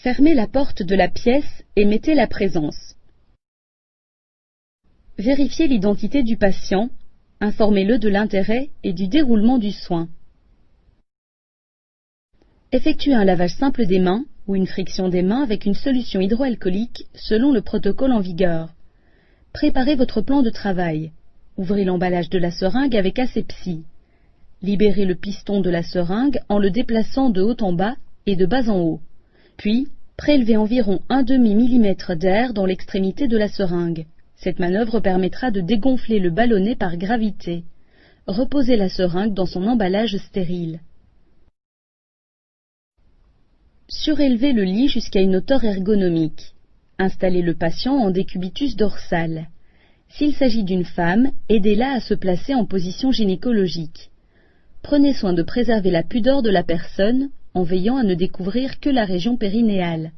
Fermez la porte de la pièce et mettez la présence. Vérifiez l'identité du patient, informez-le de l'intérêt et du déroulement du soin. Effectuez un lavage simple des mains ou une friction des mains avec une solution hydroalcoolique selon le protocole en vigueur. Préparez votre plan de travail. Ouvrez l'emballage de la seringue avec asepsie. Libérez le piston de la seringue en le déplaçant de haut en bas et de bas en haut. Puis, prélevez environ 1/2 mm d'air dans l'extrémité de la seringue. Cette manœuvre permettra de dégonfler le ballonnet par gravité. Reposez la seringue dans son emballage stérile. Surélevez le lit jusqu'à une hauteur ergonomique. Installez le patient en décubitus dorsal. S'il s'agit d'une femme, aidez-la à se placer en position gynécologique. Prenez soin de préserver la pudeur de la personne en veillant à ne découvrir que la région périnéale.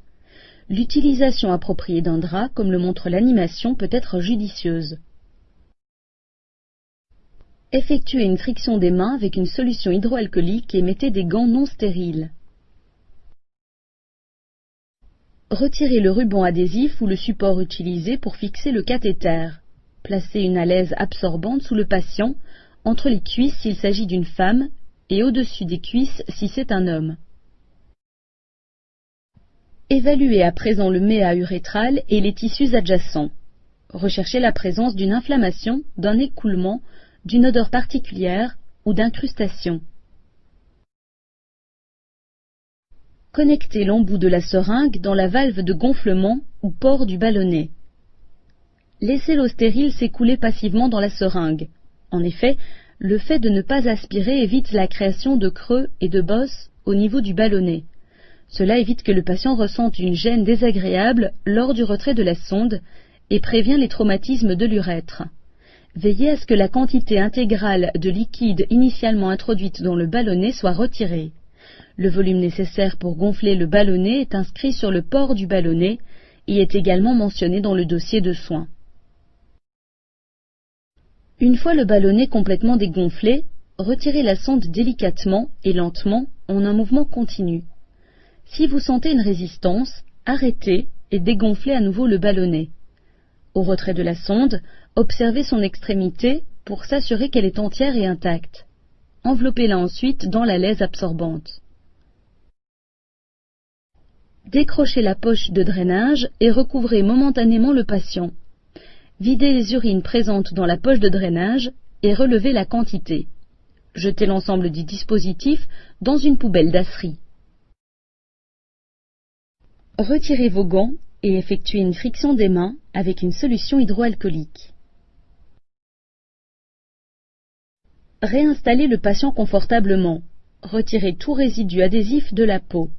L'utilisation appropriée d'un drap, comme le montre l'animation, peut être judicieuse. Effectuez une friction des mains avec une solution hydroalcoolique et mettez des gants non stériles. Retirez le ruban adhésif ou le support utilisé pour fixer le cathéter. Placez une alaise absorbante sous le patient, entre les cuisses s'il s'agit d'une femme et au-dessus des cuisses si c'est un homme. Évaluez à présent le méa urétral et les tissus adjacents. Recherchez la présence d'une inflammation, d'un écoulement, d'une odeur particulière ou d'incrustation. Connectez l'embout de la seringue dans la valve de gonflement ou port du ballonnet. Laissez l'eau stérile s'écouler passivement dans la seringue. En effet, le fait de ne pas aspirer évite la création de creux et de bosses au niveau du ballonnet. Cela évite que le patient ressente une gêne désagréable lors du retrait de la sonde et prévient les traumatismes de l'urètre. Veillez à ce que la quantité intégrale de liquide initialement introduite dans le ballonnet soit retirée. Le volume nécessaire pour gonfler le ballonnet est inscrit sur le port du ballonnet et est également mentionné dans le dossier de soins. Une fois le ballonnet complètement dégonflé, retirez la sonde délicatement et lentement en un mouvement continu. Si vous sentez une résistance, arrêtez et dégonflez à nouveau le ballonnet. Au retrait de la sonde, observez son extrémité pour s'assurer qu'elle est entière et intacte. Enveloppez-la ensuite dans la laise absorbante. Décrochez la poche de drainage et recouvrez momentanément le patient. Videz les urines présentes dans la poche de drainage et relevez la quantité. Jetez l'ensemble du dispositif dans une poubelle dasserie. Retirez vos gants et effectuez une friction des mains avec une solution hydroalcoolique. Réinstallez le patient confortablement. Retirez tout résidu adhésif de la peau.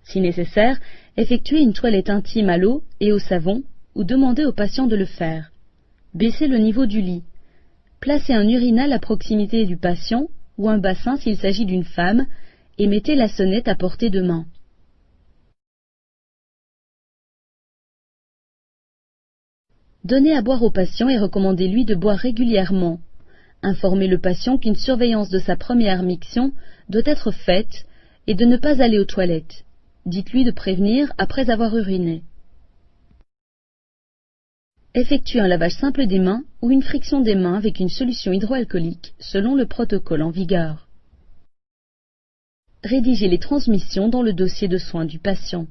Si nécessaire, effectuez une toilette intime à l'eau et au savon ou demandez au patient de le faire. Baissez le niveau du lit. Placez un urinal à proximité du patient ou un bassin s'il s'agit d'une femme et mettez la sonnette à portée de main. Donnez à boire au patient et recommandez-lui de boire régulièrement. Informez le patient qu'une surveillance de sa première miction doit être faite et de ne pas aller aux toilettes. Dites-lui de prévenir après avoir uriné. Effectuez un lavage simple des mains ou une friction des mains avec une solution hydroalcoolique selon le protocole en vigueur. Rédigez les transmissions dans le dossier de soins du patient.